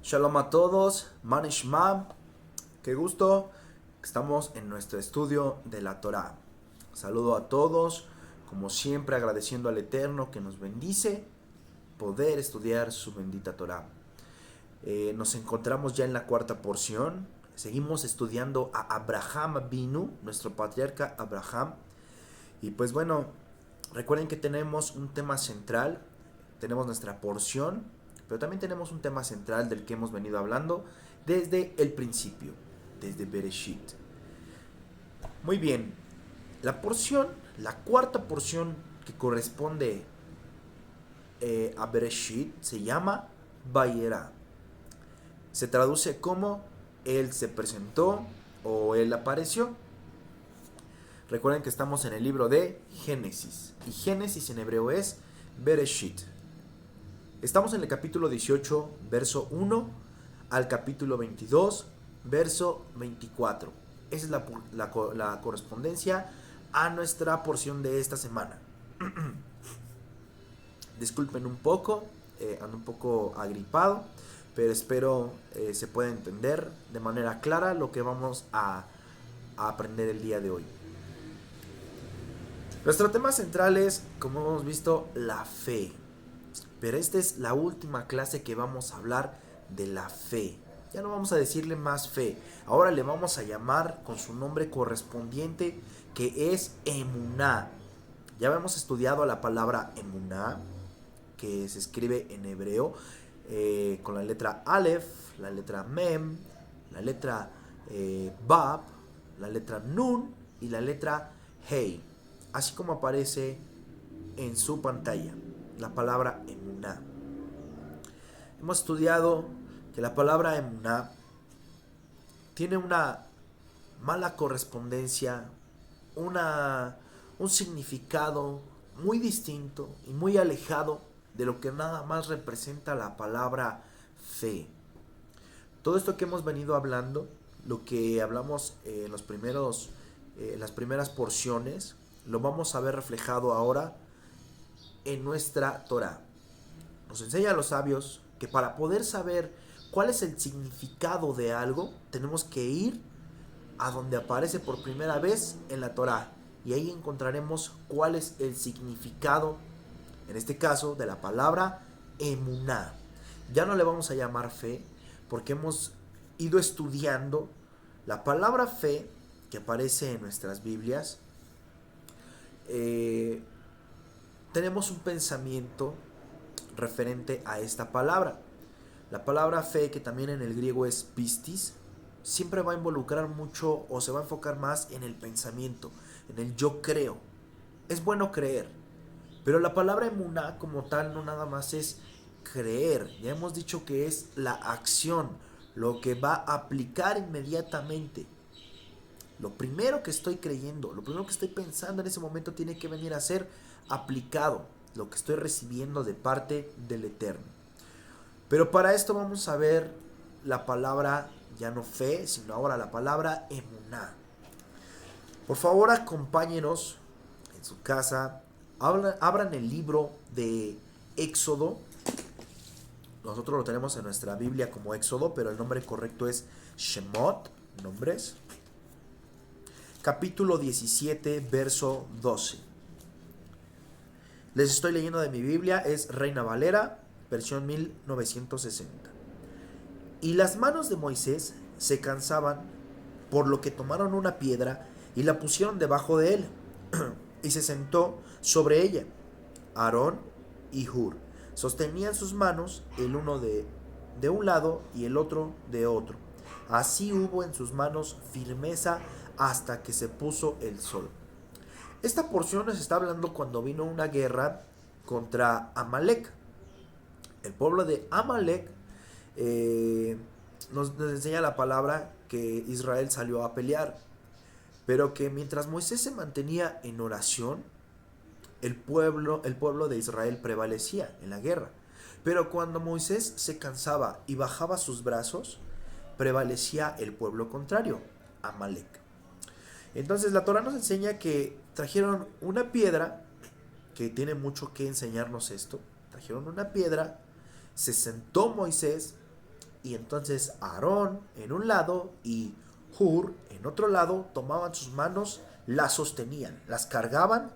Shalom a todos, Manishma, qué gusto, estamos en nuestro estudio de la Torá. Saludo a todos, como siempre agradeciendo al Eterno que nos bendice poder estudiar su bendita Torá. Nos encontramos ya en la cuarta porción, seguimos estudiando a Abraham Binu, nuestro patriarca Abraham. Y pues bueno, recuerden que tenemos un tema central, tenemos nuestra porción, pero también tenemos un tema central del que hemos venido hablando desde el principio, desde Bereshit. Muy bien, la porción, la cuarta porción que corresponde a Bereshit se llama Vayera. Se traduce como Él se presentó o Él apareció. Recuerden que estamos en el libro de Génesis, y Génesis en hebreo es Bereshit. Estamos en el capítulo 18, verso 1 al capítulo 22, verso 24. Esa es la correspondencia a nuestra porción de esta semana. Disculpen un poco, ando un poco agripado, pero espero se pueda entender de manera clara lo que vamos a aprender el día de hoy. Nuestro tema central es, como hemos visto, la fe. Pero esta es la última clase que vamos a hablar de la fe. Ya no vamos a decirle más fe. Ahora le vamos a llamar con su nombre correspondiente, que es Emuná. Ya hemos estudiado la palabra Emuná, que se escribe en hebreo con la letra Aleph, la letra Mem, la letra Bab, la letra Nun y la letra Hei. Así como aparece en su pantalla, la palabra Emuná. Hemos estudiado que la palabra Emuná tiene una mala correspondencia, un significado muy distinto y muy alejado de lo que nada más representa la palabra fe. Todo esto que hemos venido hablando, lo que hablamos en las primeras porciones, lo vamos a ver reflejado ahora en nuestra Torá. Nos enseña a los sabios que para poder saber cuál es el significado de algo, tenemos que ir a donde aparece por primera vez en la Torá, y ahí encontraremos cuál es el significado, en este caso, de la palabra Emuná. Ya no le vamos a llamar fe, porque hemos ido estudiando la palabra fe que aparece en nuestras Biblias. Tenemos un pensamiento referente a esta palabra. La palabra fe, que también en el griego es pistis, siempre va a involucrar mucho o se va a enfocar más en el pensamiento, en el yo creo. Es bueno creer, pero la palabra emuná como tal no nada más es creer. Ya hemos dicho que es la acción, lo que va a aplicar inmediatamente. Lo primero que estoy creyendo, lo primero que estoy pensando en ese momento tiene que venir a ser aplicado, lo que estoy recibiendo de parte del Eterno. Pero para esto vamos a ver la palabra, ya no fe, sino ahora la palabra emuná. Por favor, acompáñenos en su casa, abran el libro de Éxodo. Nosotros lo tenemos en nuestra Biblia como Éxodo, pero el nombre correcto es Shemot, nombres. Capítulo 17, verso 12. Les estoy leyendo de mi Biblia, es Reina Valera, versión 1960. Y las manos de Moisés se cansaban, por lo que tomaron una piedra y la pusieron debajo de él, y se sentó sobre ella. Aarón y Hur sostenían sus manos, el uno de un lado y el otro de otro. Así hubo en sus manos firmeza hasta que se puso el sol. Esta porción nos está hablando cuando vino una guerra contra Amalek. El pueblo de Amalek nos enseña la palabra que Israel salió a pelear, pero que mientras Moisés se mantenía en oración, el pueblo de Israel prevalecía en la guerra. Pero cuando Moisés se cansaba y bajaba sus brazos, prevalecía el pueblo contrario, Amalek. Entonces la Torá nos enseña que trajeron una piedra, que tiene mucho que enseñarnos esto. Trajeron una piedra, se sentó Moisés y entonces Aarón en un lado y Hur en otro lado tomaban sus manos, las sostenían, las cargaban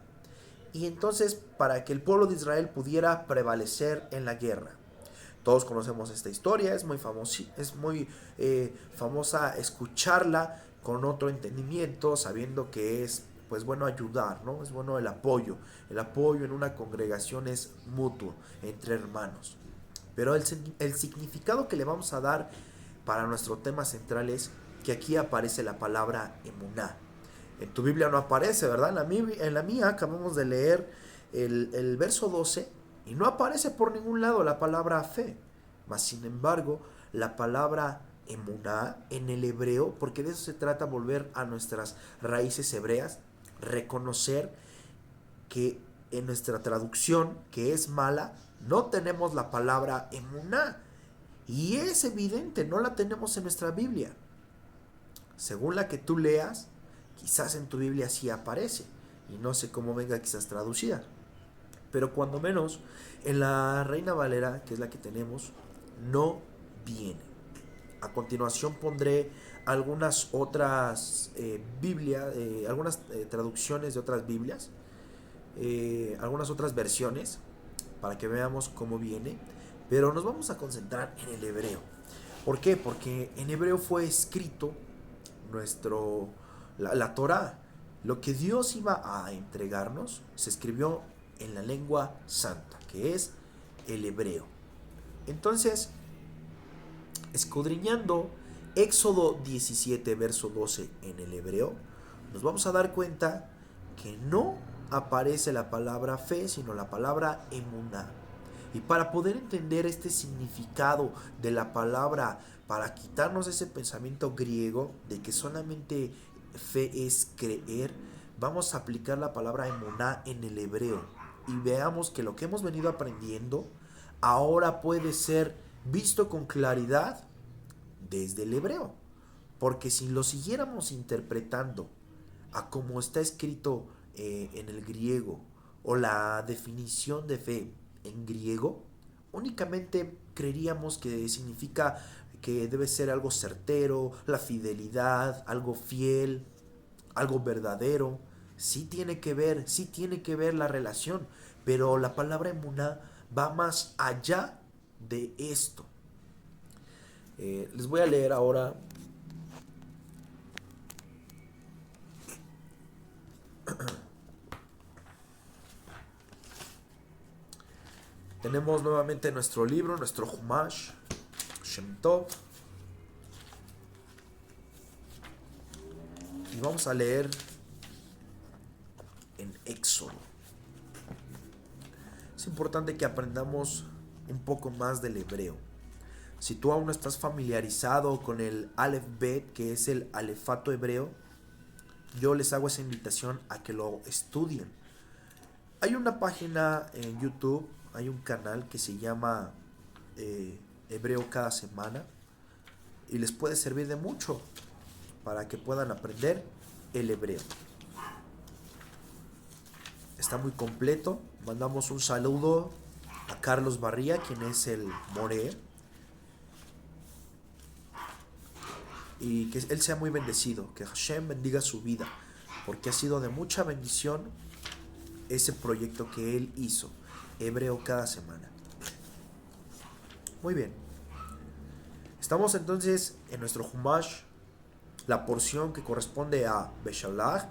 y entonces para que el pueblo de Israel pudiera prevalecer en la guerra. Todos conocemos esta historia, es muy famosa escucharla con otro entendimiento, sabiendo que es pues bueno ayudar, ¿no? Es bueno el apoyo. El apoyo en una congregación es mutuo, entre hermanos. Pero el significado que le vamos a dar para nuestro tema central es que aquí aparece la palabra emuná. En tu Biblia no aparece, ¿verdad? En la mía acabamos de leer el verso 12 y no aparece por ningún lado la palabra fe. Mas sin embargo, la palabra emuná en el hebreo, porque de eso se trata, volver a nuestras raíces hebreas, reconocer que en nuestra traducción, que es mala, no tenemos la palabra emuná. Y es evidente, no la tenemos en nuestra Biblia. Según la que tú leas, quizás en tu Biblia sí aparece. Y no sé cómo venga quizás traducida. Pero cuando menos en la Reina Valera, que es la que tenemos, no viene. A continuación pondré algunas otras Biblias, algunas traducciones de otras Biblias, algunas otras versiones, para que veamos cómo viene. Pero nos vamos a concentrar en el hebreo. ¿Por qué? Porque en hebreo fue escrito la Torah. Lo que Dios iba a entregarnos se escribió en la lengua santa, que es el hebreo. Entonces, escudriñando Éxodo 17, verso 12 en el hebreo, nos vamos a dar cuenta que no aparece la palabra fe, sino la palabra emuná. Y para poder entender este significado de la palabra, para quitarnos ese pensamiento griego de que solamente fe es creer, vamos a aplicar la palabra emuná en el hebreo. Y veamos que lo que hemos venido aprendiendo ahora puede ser visto con claridad desde el hebreo. Porque si lo siguiéramos interpretando a como está escrito en el griego o la definición de fe en griego, únicamente creeríamos que significa que debe ser algo certero, la fidelidad, algo fiel, algo verdadero. Sí tiene que ver la relación, pero la palabra emuná va más allá de esto. Les voy a leer ahora tenemos nuevamente nuestro libro, nuestro Humash, Shem Tov. Y vamos a leer en Éxodo. Es importante que aprendamos un poco más del hebreo. Si tú aún no estás familiarizado con el Aleph Bet, que es el alefato hebreo, yo les hago esa invitación a que lo estudien. Hay una página en YouTube, hay un canal que se llama Hebreo cada semana y les puede servir de mucho para que puedan aprender el hebreo. Está muy completo. Mandamos un saludo a Carlos Barría, quien es el More, y que él sea muy bendecido, que Hashem bendiga su vida, porque ha sido de mucha bendición ese proyecto que él hizo, Hebreo cada semana. Muy bien, estamos entonces en nuestro Humash, la porción que corresponde a Beshalach,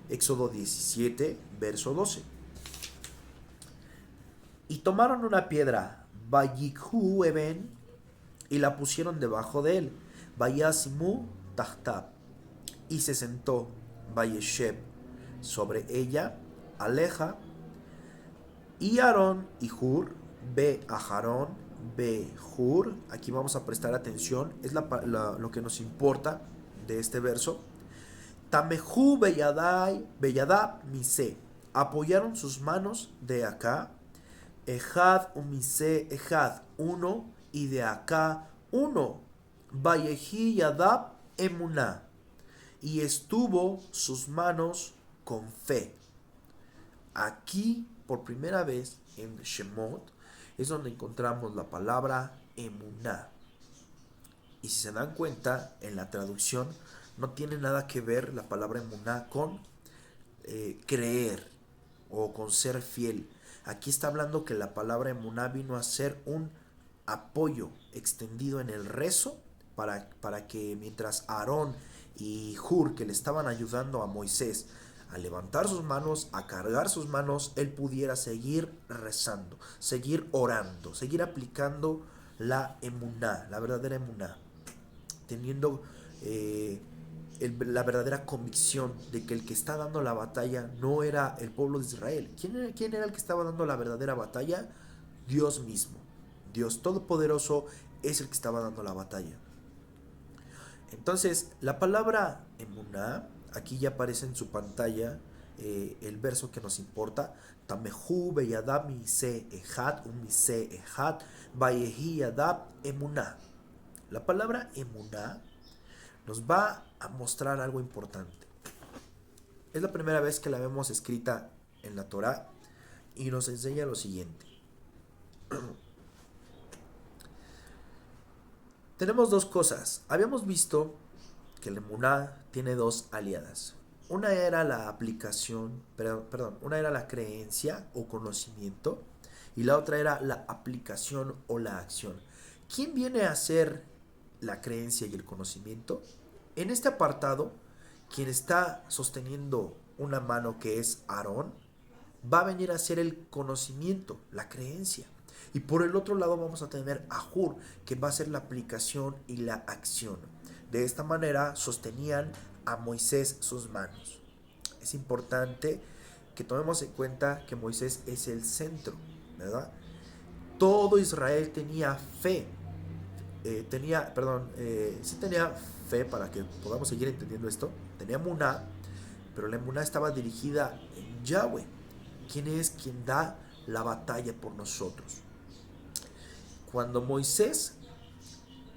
Éxodo 17, verso 12. Y tomaron una piedra, Vayikhu Eben, y la pusieron debajo de él, Vayasimu Tahtab, y se sentó, Vayesheb, sobre ella, Aleja, y Aarón y Hur, ve a Aarón, ve Hur. Aquí vamos a prestar atención, es lo que nos importa de este verso. Tamehu Beyadab Mise, apoyaron sus manos de acá, Ejad Umise Ejad, uno, y de acá uno. Vayehi Yadab Emuná, y estuvo sus manos con fe. Aquí, por primera vez en Shemot, es donde encontramos la palabra Emuná. Y si se dan cuenta, en la traducción no tiene nada que ver la palabra emuná con creer o con ser fiel. Aquí está hablando que la palabra emuná vino a ser un apoyo extendido en el rezo para que mientras Aarón y Hur, que le estaban ayudando a Moisés a levantar sus manos, a cargar sus manos, él pudiera seguir rezando, seguir orando, seguir aplicando la emuná, la verdadera emuná, teniendo la verdadera convicción de que el que está dando la batalla no era el pueblo de Israel. ¿Quién era el que estaba dando la verdadera batalla? Dios mismo. Dios Todopoderoso es el que estaba dando la batalla. Entonces, la palabra emuná, aquí ya aparece en su pantalla el verso que nos importa. Tamehu beyadab mise ejad, un mise ejad, bayehi yadab emuná. La palabra emuná nos va a mostrar algo importante. Es la primera vez que la vemos escrita en la Torá y nos enseña lo siguiente. Tenemos dos cosas. Habíamos visto que la emuná tiene dos aliadas. Una era la aplicación, una era la creencia o conocimiento y la otra era la aplicación o la acción. ¿Quién viene a hacer la creencia y el conocimiento? En este apartado, quien está sosteniendo una mano, que es Aarón, va a venir a hacer el conocimiento, la creencia. Y por el otro lado vamos a tener a Hur, que va a hacer la aplicación y la acción. De esta manera sostenían a Moisés sus manos. Es importante que tomemos en cuenta que Moisés es el centro, ¿verdad? Todo Israel tenía fe. Sí tenía fe, para que podamos seguir entendiendo esto. Tenía emuná, pero la emuná estaba dirigida en Yahweh, quien es quien da la batalla por nosotros. Cuando Moisés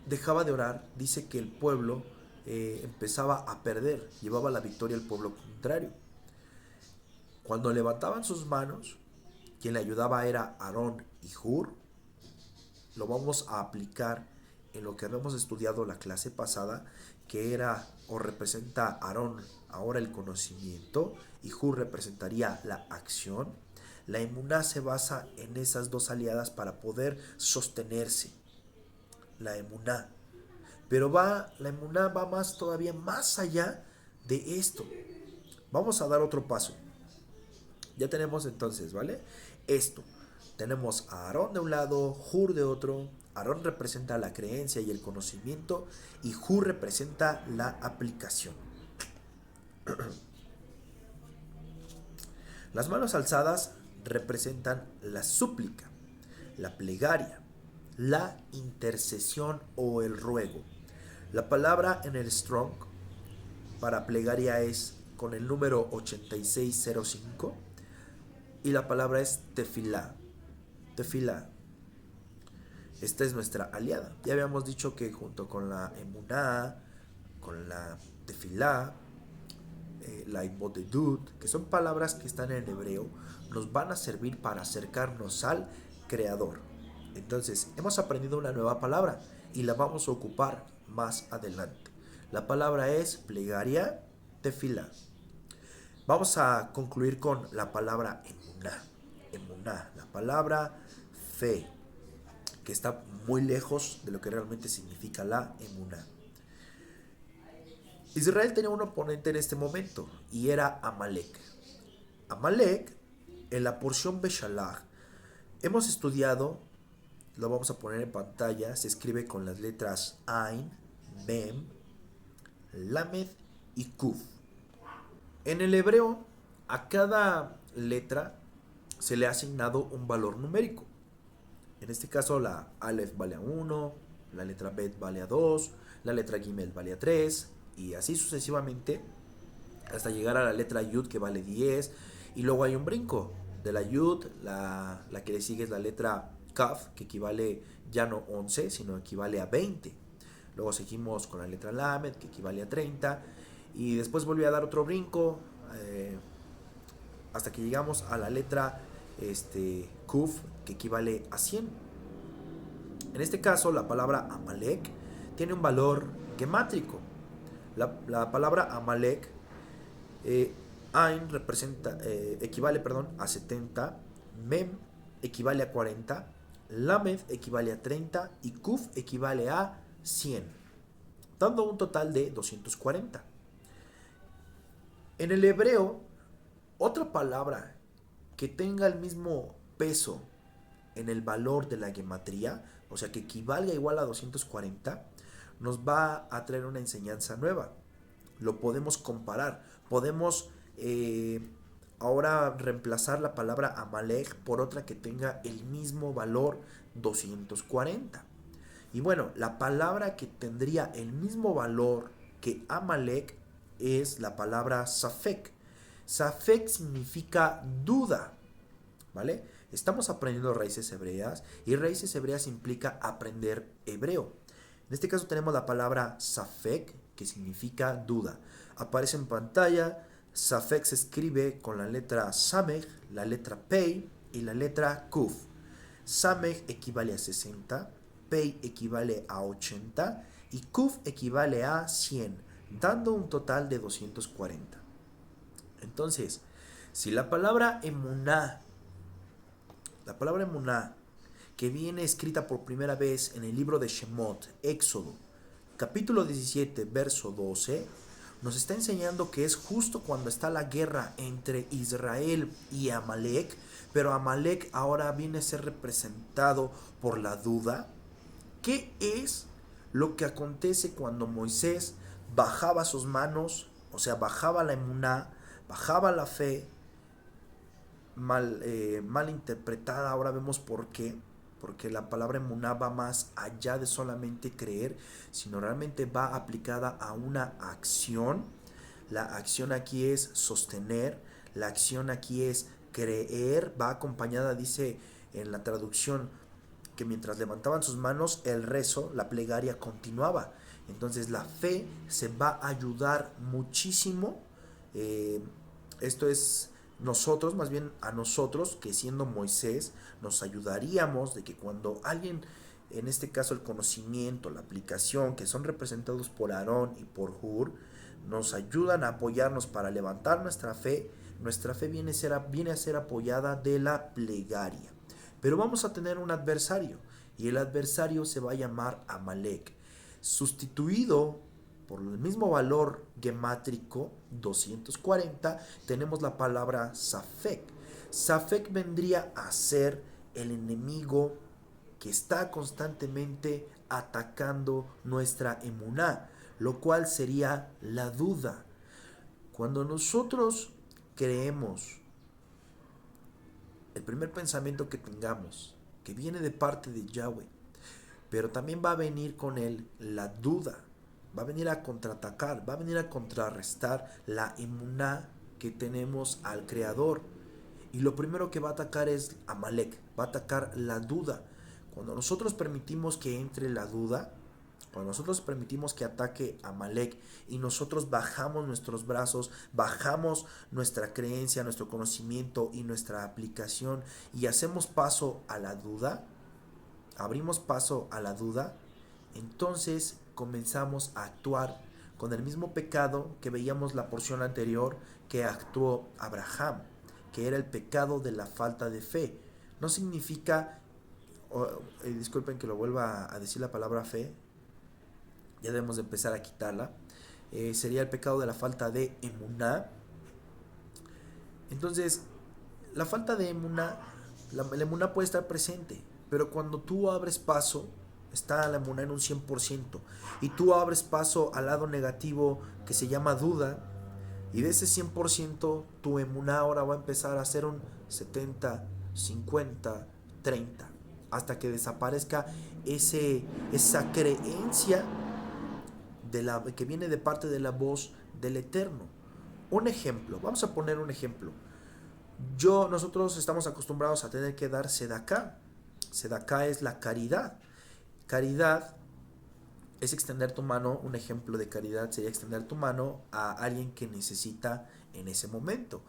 dejaba de orar, dice que el pueblo empezaba a perder, llevaba la victoria al pueblo contrario. Cuando levantaban sus manos, quien le ayudaba era Aarón y Hur. Lo vamos a aplicar en lo que habíamos estudiado la clase pasada, que era o representa Aarón ahora el conocimiento y Hur representaría la acción. La emuná se basa en esas dos aliadas para poder sostenerse. La emuná. Pero la emuná va todavía más allá de esto. Vamos a dar otro paso. Ya tenemos entonces, ¿vale? Esto. Tenemos a Aarón de un lado, Hur de otro. Aarón representa la creencia y el conocimiento y Hur representa la aplicación. Las manos alzadas representan la súplica, la plegaria, la intercesión o el ruego. La palabra en el Strong para plegaria es con el número 8605 y la palabra es tefilá. Tefilá. Esta es nuestra aliada. Ya habíamos dicho que junto con la emuná, con la tefilá, la ibodedut, que son palabras que están en hebreo, nos van a servir para acercarnos al Creador. Entonces, hemos aprendido una nueva palabra y la vamos a ocupar más adelante. La palabra es plegaria, tefilá. Vamos a concluir con la palabra emuná. Emuná, la palabra fe, que está muy lejos de lo que realmente significa la emuná. Israel tenía un oponente en este momento y era Amalek. Amalek, en la porción Beshalach, hemos estudiado, lo vamos a poner en pantalla, se escribe con las letras Ain, Mem, Lamed y Kuf. En el hebreo, a cada letra se le ha asignado un valor numérico. En este caso, la Aleph vale a 1, la letra Bet vale a 2, la letra Gimel vale a 3, y así sucesivamente hasta llegar a la letra Yud, que vale 10, y luego hay un brinco de la Yud, la que le sigue es la letra Kaf, que equivale ya no 11, sino equivale a 20. Luego seguimos con la letra Lamed, que equivale a 30, y después volví a dar otro brinco hasta que llegamos a la letra Kuf, que equivale a 100. En este caso, la palabra Amalek tiene un valor gemátrico. La palabra Amalek, Ain equivale a 70, Mem equivale a 40, Lamed equivale a 30 y Kuf equivale a 100, dando un total de 240. En el hebreo, otra palabra que tenga el mismo peso en el valor de la gematría, o sea que equivalga igual a 240, nos va a traer una enseñanza nueva. Lo podemos comparar, podemos ahora reemplazar la palabra Amalek por otra que tenga el mismo valor 240. Y bueno, la palabra que tendría el mismo valor que Amalek es la palabra Safek. Safek significa duda, ¿vale? Estamos aprendiendo raíces hebreas y raíces hebreas implica aprender hebreo. En este caso tenemos la palabra Safek, que significa duda. Aparece en pantalla. Safek se escribe con la letra Samech, la letra Pei y la letra Kuf. Samech equivale a 60, Pei equivale a 80 y Kuf equivale a 100, dando un total de 240. Entonces, si la palabra emuná, que viene escrita por primera vez en el libro de Shemot, Éxodo, capítulo 17, verso 12, nos está enseñando que es justo cuando está la guerra entre Israel y Amalek, pero Amalek ahora viene a ser representado por la duda. ¿Qué es lo que acontece cuando Moisés bajaba sus manos? O sea, bajaba la emuná, bajaba la fe, mal interpretada. Ahora vemos por qué. Porque la palabra emuná va más allá de solamente creer, sino realmente va aplicada a una acción. La acción aquí es sostener, la acción aquí es creer, va acompañada, dice en la traducción, que mientras levantaban sus manos, el rezo, la plegaria continuaba. Entonces la fe se va a ayudar muchísimo. Esto es nosotros, más bien a nosotros, que siendo Moisés, nos ayudaríamos de que cuando alguien, en este caso el conocimiento, la aplicación, que son representados por Aarón y por Hur, nos ayudan a apoyarnos para levantar nuestra fe viene a ser apoyada de la plegaria. Pero vamos a tener un adversario, y el adversario se va a llamar Amalek, sustituido por el mismo valor gemátrico 240. Tenemos la palabra Safek. Safek vendría a ser el enemigo que está constantemente atacando nuestra emuná, lo cual sería la duda. Cuando nosotros creemos, el primer pensamiento que tengamos, que viene de parte de Yahweh, pero también va a venir con él la duda, va a venir a contraatacar, va a venir a contrarrestar la emuná que tenemos al Creador. Y lo primero que va a atacar es Amalek, va a atacar la duda. Cuando nosotros permitimos que entre la duda, cuando nosotros permitimos que ataque Amalek y nosotros bajamos nuestros brazos, bajamos nuestra creencia, nuestro conocimiento y nuestra aplicación y hacemos paso a la duda, abrimos paso a la duda, entonces comenzamos a actuar con el mismo pecado que veíamos la porción anterior que actuó Abraham, que era el pecado de la falta de fe. No significa, disculpen que lo vuelva a decir la palabra fe, ya debemos de empezar a quitarla. Sería el pecado de la falta de emuná. Entonces, la falta de emuná, la emuná puede estar presente, pero cuando tú abres paso, está la emuná en un 100%, y tú abres paso al lado negativo que se llama duda, y de ese 100%, tu emuná ahora va a empezar a ser un 70, 50, 30, hasta que desaparezca esa creencia que viene de parte de la voz del Eterno. Un ejemplo, vamos a poner un ejemplo. Nosotros estamos acostumbrados a tener que dar sedaká. Sedaká es la caridad. Caridad es extender tu mano. Un ejemplo de caridad sería extender tu mano a alguien que necesita en ese momento.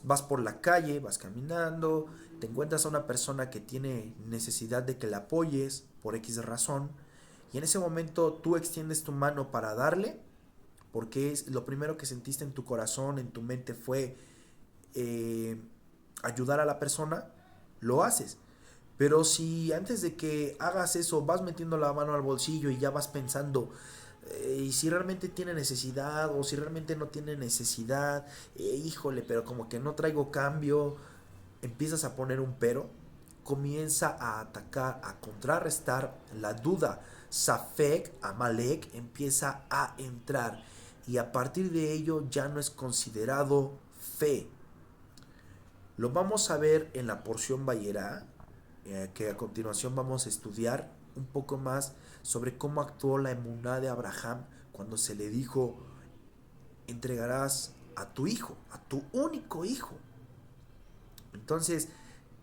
Vas por la calle, vas caminando, te encuentras a una persona que tiene necesidad de que la apoyes por X razón, Y en ese momento tú extiendes tu mano para darle, porque es lo primero que sentiste en tu corazón, en tu mente fue eh, ayudar a la persona, lo haces. Pero si antes de que hagas eso vas metiendo la mano al bolsillo y ya vas pensando, y si realmente tiene necesidad o si realmente no tiene necesidad, híjole, pero como que no traigo cambio, empiezas a poner un pero, comienza a atacar, a contrarrestar la duda. Safek, Amalek, empieza a entrar y a partir de ello ya no es considerado fe. Lo vamos a ver en la porción Vayera, que a continuación vamos a estudiar un poco más sobre cómo actuó la emuná de Abraham cuando se le dijo, entregarás a tu hijo, a tu único hijo. Entonces,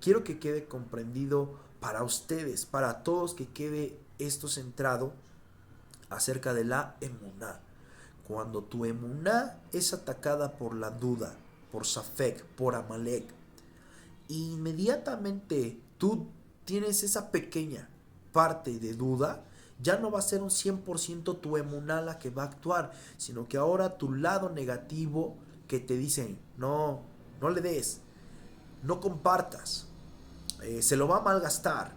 quiero que quede comprendido para ustedes, para todos, que quede esto centrado acerca de la emuná. Cuando tu emuná es atacada por la duda, por Safek, por Amalek, inmediatamente tú tienes esa pequeña parte de duda, ya no va a ser un 100% tu emuná la que va a actuar, sino que ahora tu lado negativo que te dicen, no, no le des, no compartas, se lo va a malgastar,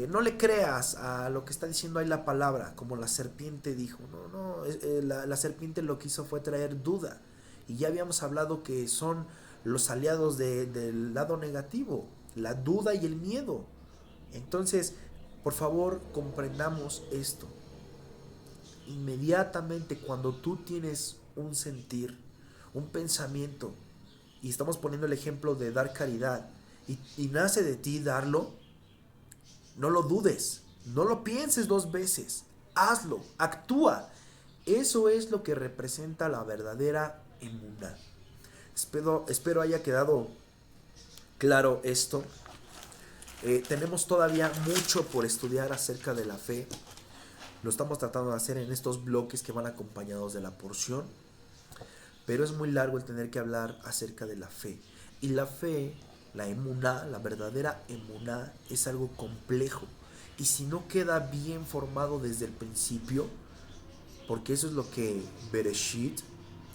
no le creas a lo que está diciendo ahí la palabra, como la serpiente dijo. No, no, la serpiente lo que hizo fue traer duda. Y ya habíamos hablado que son los aliados del lado negativo, la duda y el miedo. Entonces, por favor, comprendamos esto. Inmediatamente cuando tú tienes un sentir, un pensamiento, y estamos poniendo el ejemplo de dar caridad, y nace de ti darlo, no lo dudes, no lo pienses dos veces, hazlo, actúa. Eso es lo que representa la verdadera emuná. Espero haya quedado claro esto. Tenemos todavía mucho por estudiar acerca de la fe. Lo estamos tratando de hacer en estos bloques que van acompañados de la porción. Pero es muy largo el tener que hablar acerca de la fe. Y la fe, la emuná, la verdadera emuná, es algo complejo. Y si no queda bien formado desde el principio, porque eso es lo que Bereshit,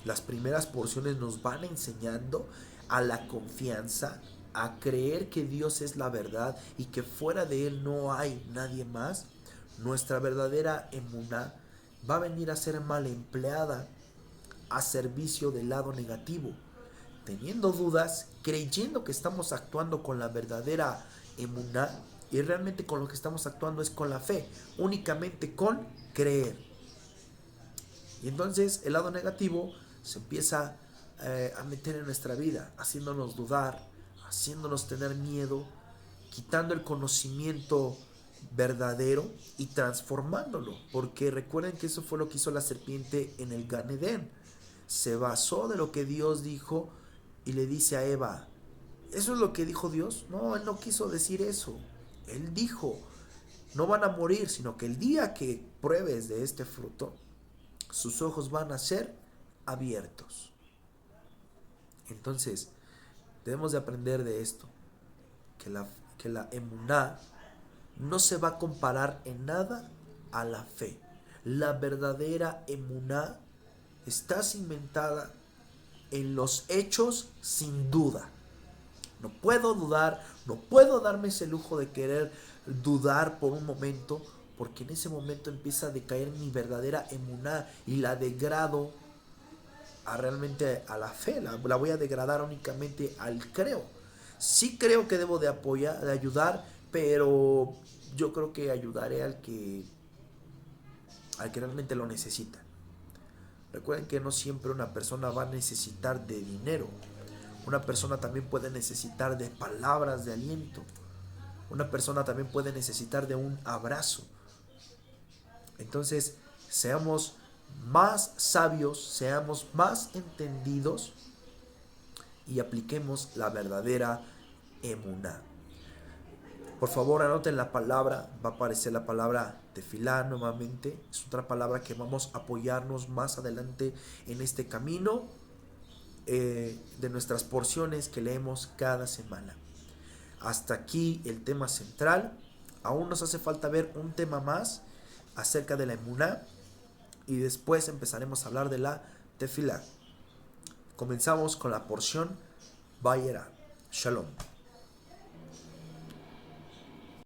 las primeras porciones nos van enseñando, a la confianza, a creer que Dios es la verdad y que fuera de Él no hay nadie más, nuestra verdadera emuná va a venir a ser mal empleada a servicio del lado negativo, teniendo dudas, creyendo que estamos actuando con la verdadera emuná y realmente con lo que estamos actuando es con la fe, únicamente con creer. Y entonces el lado negativo se empieza a meter en nuestra vida, haciéndonos dudar, haciéndonos tener miedo, quitando el conocimiento verdadero y transformándolo. Porque recuerden que eso fue lo que hizo la serpiente en el Gan Edén. Se basó de lo que Dios dijo y le dice a Eva, ¿eso es lo que dijo Dios? No, Él no quiso decir eso. Él dijo, no van a morir, sino que el día que pruebes de este fruto, sus ojos van a ser abiertos. Entonces, debemos de aprender de esto, que la emuná no se va a comparar en nada a la fe. La verdadera emuná está cimentada en los hechos sin duda. No puedo dudar, no puedo darme ese lujo de querer dudar por un momento, porque en ese momento empieza a decaer mi verdadera emuná y la degrado a realmente a la fe, la voy a degradar únicamente al creo. Sí creo que debo de apoyar, de ayudar, pero yo creo que ayudaré al que realmente lo necesita. Recuerden que no siempre una persona va a necesitar de dinero. Una persona también puede necesitar de palabras de aliento. Una persona también puede necesitar de un abrazo. Entonces, seamos más sabios, seamos más entendidos y apliquemos la verdadera emuná. Por favor, anoten la palabra, va a aparecer la palabra tefilá nuevamente. Es otra palabra que vamos a apoyarnos más adelante en este camino de nuestras porciones que leemos cada semana. Hasta aquí el tema central. Aún nos hace falta ver un tema más acerca de la emuná y después empezaremos a hablar de la tefilá. Comenzamos con la porción Vayera. Shalom.